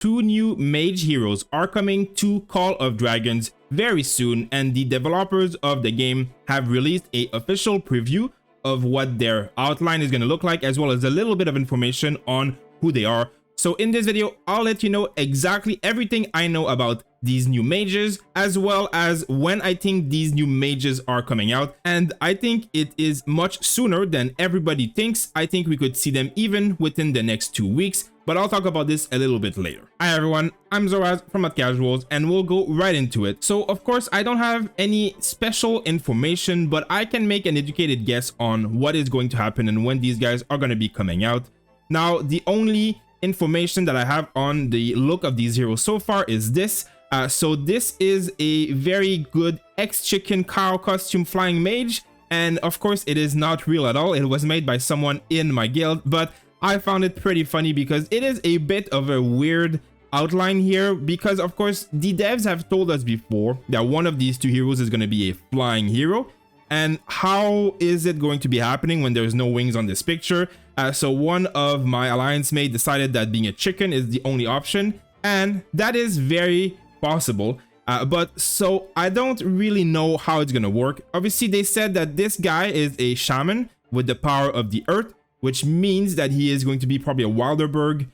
two new Mage Heroes are coming to Call of Dragons very soon, and the developers of the game have released a official preview of what their outline is going to look like, as well as a little bit of information on who they are. So in this video, I'll let you know exactly everything I know about these new mages, as well as when I think these new mages are coming out. And I think it is much sooner than everybody thinks. I think we could see them even within the next 2 weeks, but I'll talk about this a little bit later. Hi everyone, I'm Zoraz from Mage Casuals, and we'll go right into it. So of course, I don't have any special information, but I can make an educated guess on what is going to happen and when these guys are going to be coming out. Now, the only information that I have on the look of these heroes so far is this. So this is a very good ex-chicken cow costume flying mage, and of course it is not real at all. It was made by someone in my guild, but I found it pretty funny because it is a bit of a weird outline here, because of course the devs have told us before that one of these two heroes is going to be a flying hero. And how is it going to be happening when there's no wings on this picture? So one of my alliance mates decided that being a chicken is the only option, and that is very possible. But so I don't really know how it's gonna work. Obviously, they said that this guy is a shaman with the power of the earth, which means that he is going to be probably a Wilderberg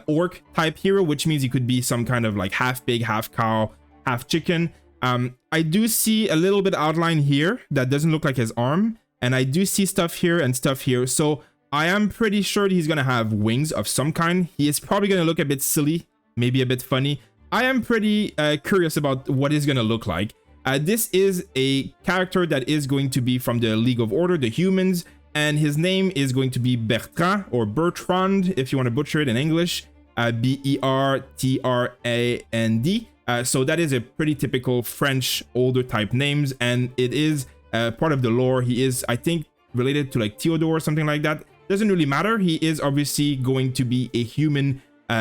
orc type hero, which means he could be some kind of like half pig, half cow, half chicken. I do see a little bit outline here that doesn't look like his arm, and I do see stuff here and stuff here. So I am pretty sure he's gonna have wings of some kind. He is probably gonna look a bit silly, maybe a bit funny. I am pretty curious about what he's gonna look like. This is a character that is going to be from the League of Order, the humans, and his name is going to be Bertrand, or Bertrand if you want to butcher it in English. B-E-R-T-R-A-N-D. So that is a pretty typical French older type names, and it is part of the lore. He is, I think, related to like Theodore or something like that. Doesn't really matter. He is obviously going to be a human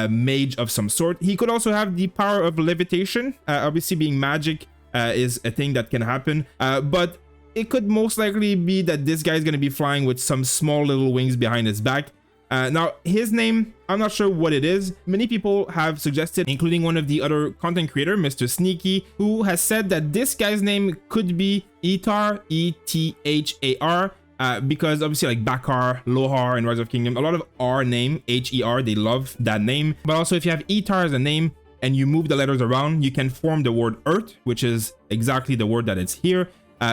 mage of some sort. He could also have the power of levitation. Obviously, being magic is a thing that can happen, but it could most likely be that this guy is going to be flying with some small little wings behind his back. Now, his name, I'm not sure what it is. Many people have suggested, including one of the other content creator, Mr. Sneaky, who has said that this guy's name could be Ethar, E-T-H-A-R, because obviously like Bakar, Lohar, and Rise of Kingdom, a lot of R name, H-E-R, they love that name. But also if you have Ethar as a name and you move the letters around, you can form the word Earth, which is exactly the word that is here.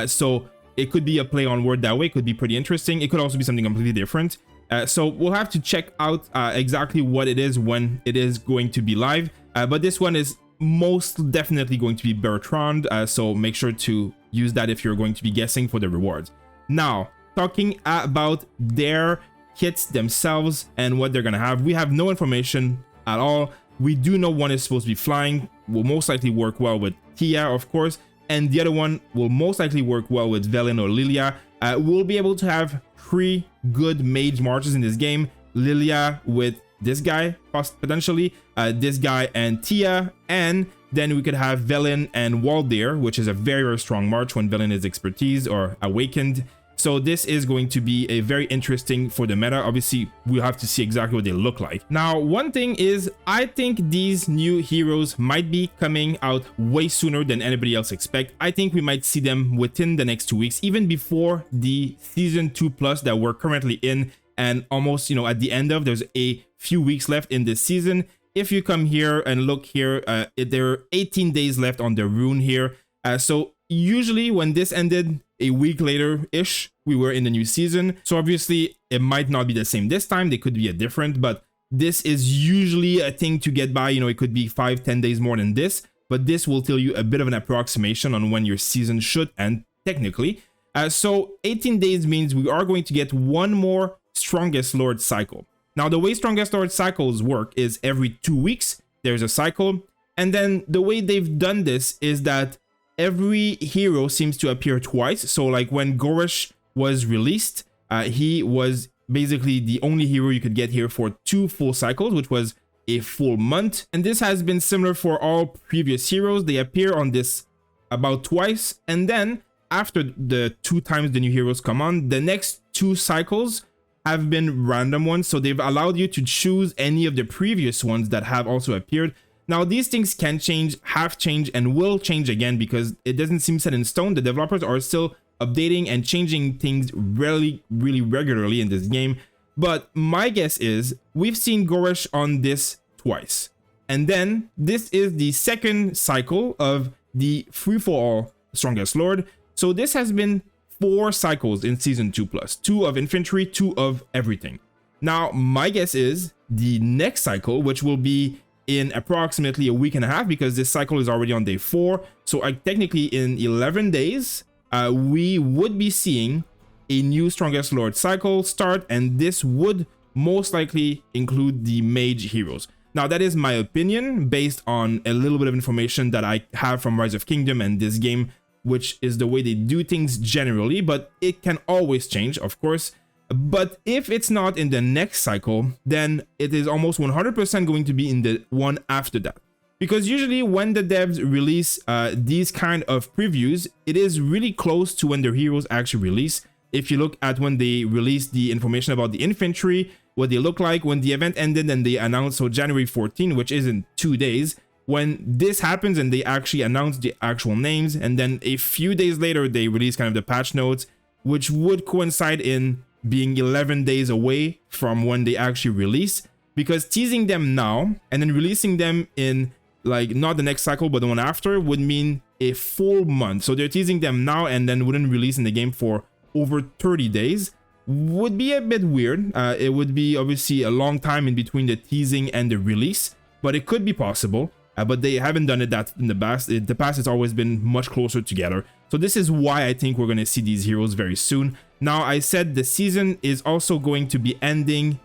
So it could be a play on word that way. It could be pretty interesting. It could also be something completely different. So we'll have to check out exactly what it is when it is going to be live. But this one is most definitely going to be Bertrand. So make sure to use that if you're going to be guessing for the rewards. Now, talking about their kits themselves and what they're going to have, we have no information at all. We do know one is supposed to be flying, will most likely work well with Tia, of course, and the other one will most likely work well with Velen or Lilia. We'll be able to have 3 good mage marches in this game. Lilia with this guy, potentially, this guy and Tia, and then we could have Velen and Waldir, which is a very, very strong march when Velen is expertise or awakened. So this is going to be a very interesting for the meta. Obviously, we'll have to see exactly what they look like. Now, one thing is, I think these new heroes might be coming out way sooner than anybody else expect. I think we might see them within the next 2 weeks, even before the season 2+ that we're currently in, and almost, you know, at the end of, there's a few weeks left in this season. If you come here and look here, there are 18 days left on the rune here. So usually when this ended a week later-ish, we were in the new season. So obviously it might not be the same this time. They could be a different, but this is usually a thing to get by. You know, it could be 5-10 days more than this, but this will tell you a bit of an approximation on when your season should end technically. So 18 days means we are going to get one more Strongest Lord cycle. Now, the way Strongest Lord cycles work is every 2 weeks, there's a cycle. And then the way they've done this is that every hero seems to appear twice. So like when Gorish was released, he was basically the only hero you could get here for 2 full cycles, which was a full month. And this has been similar for all previous heroes. They appear on this about twice. And then after the 2 times the new heroes come on, the next 2 cycles have been random ones. So they've allowed you to choose any of the previous ones that have also appeared. Now, these things can change, have changed, and will change again because it doesn't seem set in stone. The developers are still updating and changing things really regularly in this game. But my guess is we've seen Goresh on this twice. And then this is the second cycle of the free-for-all Strongest Lord. So this has been 4 cycles in Season 2+. 2 of infantry, 2 of everything. Now, my guess is the next cycle, which will be in approximately a week and a half, because this cycle is already on day 4. So technically in 11 days, we would be seeing a new Strongest Lord cycle start, and this would most likely include the Mage Heroes. Now, that is my opinion based on a little bit of information that I have from Rise of Kingdom and this game, which is the way they do things generally, but it can always change, of course. But if it's not in the next cycle, then it is almost 100% going to be in the one after that. Because usually when the devs release these kind of previews, it is really close to when their heroes actually release. If you look at when they released the information about the infantry, what they look like, when the event ended and they announced, so January 14, which is in 2 days, when this happens and they actually announce the actual names, and then a few days later they release kind of the patch notes, which would coincide in being 11 days away from when they actually release, because teasing them now and then releasing them in like not the next cycle but the one after would mean a full month. So they're teasing them now and then wouldn't release in the game for over 30 days. Would be a bit weird. It would be obviously a long time in between the teasing and the release, but it could be possible. But they haven't done it that in the past. The past has always been much closer together. So this is why I think we're going to see these heroes very soon. Now, I said the season is also going to be ending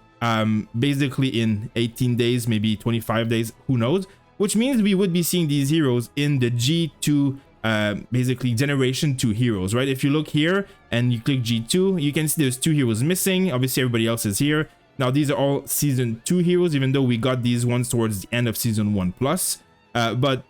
basically in 18 days, maybe 25 days, who knows? Which means we would be seeing these heroes in the G2, basically generation 2 heroes, right? If you look here and you click G2, you can see there's 2 heroes missing. Obviously, everybody else is here. Now, these are all Season 2 heroes, even though we got these ones towards the end of Season 1+. But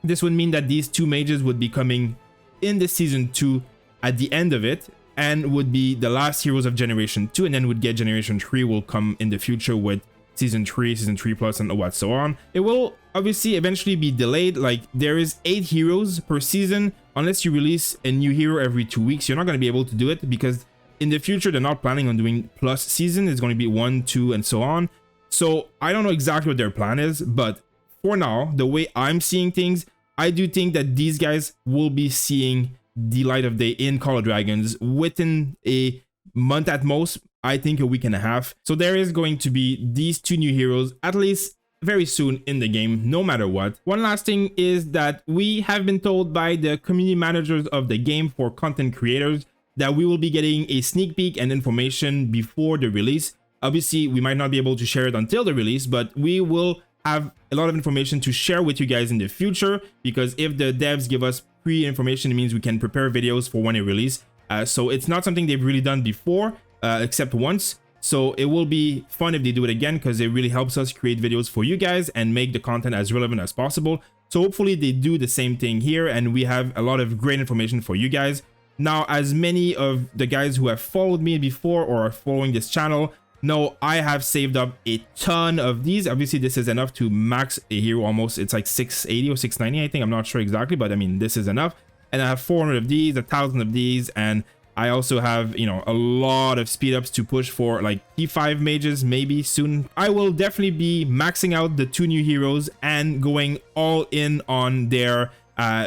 this would mean that these 2 mages would be coming in the Season 2 at the end of it, and would be the last heroes of Generation 2, and then would get Generation 3 will come in the future with Season 3, Season 3+, and what so on. It will obviously eventually be delayed. Like, there is 8 heroes per season. Unless you release a new hero every 2 weeks, you're not going to be able to do it, because in the future, they're not planning on doing plus season. It's going to be 1, 2, and so on. So I don't know exactly what their plan is, but for now, the way I'm seeing things, I do think that these guys will be seeing the light of day in Call of Dragons within a month at most. I think a week and a half. So there is going to be these 2 new heroes at least very soon in the game, no matter what. One last thing is that we have been told by the community managers of the game for content creators that we will be getting a sneak peek and information before the release. Obviously, we might not be able to share it until the release, but we will have a lot of information to share with you guys in the future, because if the devs give us pre-information, it means we can prepare videos for when it release. So it's not something they've really done before, except once. So it will be fun if they do it again, because it really helps us create videos for you guys and make the content as relevant as possible. So hopefully they do the same thing here, and we have a lot of great information for you guys. Now, as many of the guys who have followed me before or are following this channel know, I have saved up a ton of these. Obviously, this is enough to max a hero almost. It's like 680 or 690, I think. I'm not sure exactly, but I mean, this is enough. And I have 400 of these, 1,000 of these, and I also have, you know, a lot of speed ups to push for like T5 mages maybe soon. I will definitely be maxing out the 2 new heroes and going all in on their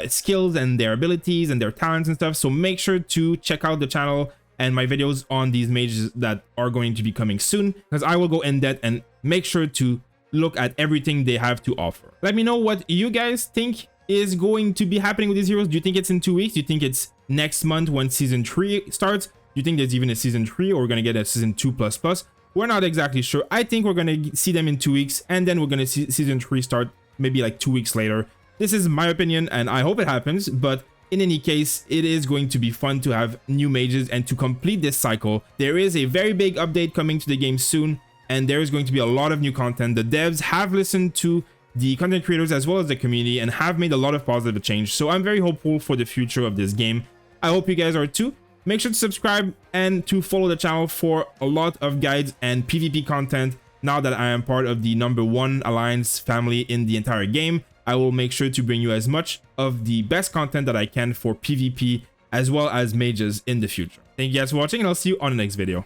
skills and their abilities and their talents and stuff. So make sure to check out the channel and my videos on these mages that are going to be coming soon, because I will go in depth and make sure to look at everything they have to offer. Let me know what you guys think is going to be happening with these heroes. Do you think it's in 2 weeks? Do you think it's next month when Season 3 starts? Do you think there's even a Season 3, or we're going to get a Season 2++? We're not exactly sure. I think we're going to see them in 2 weeks, and then we're going to see Season 3 start maybe like 2 weeks later. This is my opinion, and I hope it happens, but in any case, it is going to be fun to have new mages and to complete this cycle. There is a very big update coming to the game soon, and there is going to be a lot of new content. The devs have listened to the content creators as well as the community and have made a lot of positive change. So I'm very hopeful for the future of this game. I hope you guys are too. Make sure to subscribe and to follow the channel for a lot of guides and PvP content. now that I am part of the #1 alliance family in the entire game, I will make sure to bring you as much of the best content that I can for PvP as well as mages in the future. Thank you guys for watching, and I'll see you on the next video.